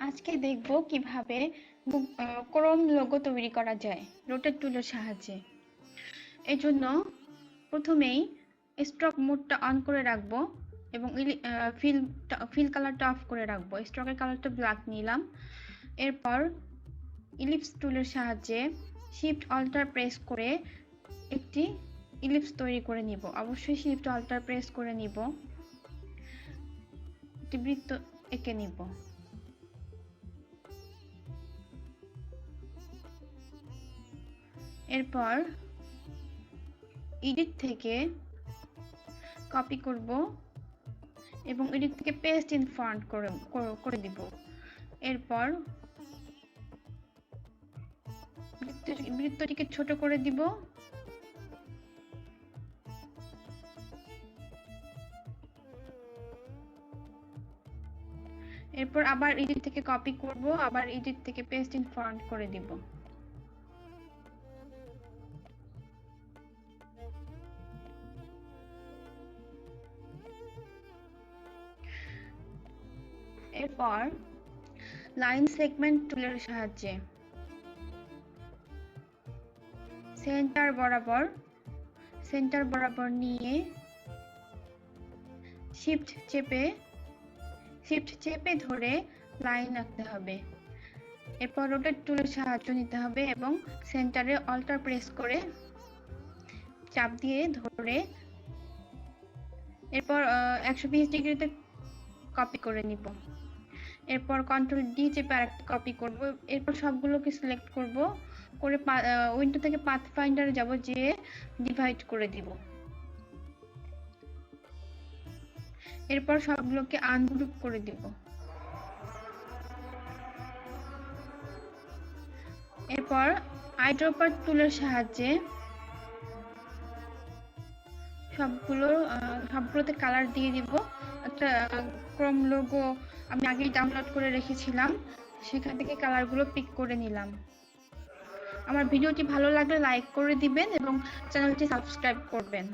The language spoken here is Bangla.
আজকে দেখব কিভাবে ক্রোম লোগো তৈরি করা যায় রোটেট টুলের সাহায্যে। এই জন্য প্রথমেই স্ট্রোক মোডটা অন করে রাখবো এবং ফিল কালারটা অফ করে রাখবো। স্ট্রোকের কালারটা ব্ল্যাক নিলাম। এরপর ইলিপস টুলের সাহায্যে শিফট অল্টার প্রেস করে একটি ইলিপস তৈরি করে নিব। অবশ্যই শিফট অল্টার প্রেস করে নিব। একটি বৃত্ত এঁকে নিব। এরপর এডিট থেকে কপি করব এবং এডিট থেকে পেস্ট ইন ফন্ট করে দিব। এরপর বৃত্তটিকে ছোট করে দিব। এরপর আবার এডিট থেকে কপি করব, আবার এডিট থেকে পেস্ট ইন ফন্ট করে দিব। এরপর লাইন সেগমেন্ট টুলের সাহায্যে সেন্টার বরাবর নিয়ে শিফট চেপে ধরে লাইন আঁকতে হবে। এরপর রোটেট টুলের সাহায্য নিতে হবে এবং সেন্টারে অল্টার প্রেস করে চাপ দিয়ে ধরে এরপর 120 ডিগ্রিতে কপি করে নিব। এরপর কন্ট্রোল ডি চেপে আরেকটা কপি করব। এরপর সবগুলোকে সিলেক্ট করব, করে উইন্ডো থেকে পাথ ফাইন্ডারে যাব, যে ডিভাইড করে দিব। এরপর সবগুলোকে আনগ্রুপ করে দিব। এরপর আইড্রপার টুলের সাহায্যে সবগুলোতে কালার দিয়ে দিব। একটা ক্রোম লোগো আমি আগেই ডাউনলোড করে রেখেছিলাম, সেখান থেকে কালারগুলো পিক করে নিলাম। আমার ভিডিওটি ভালো লাগলে লাইক করে দিবেন এবং চ্যানেলটি সাবস্ক্রাইব করবেন।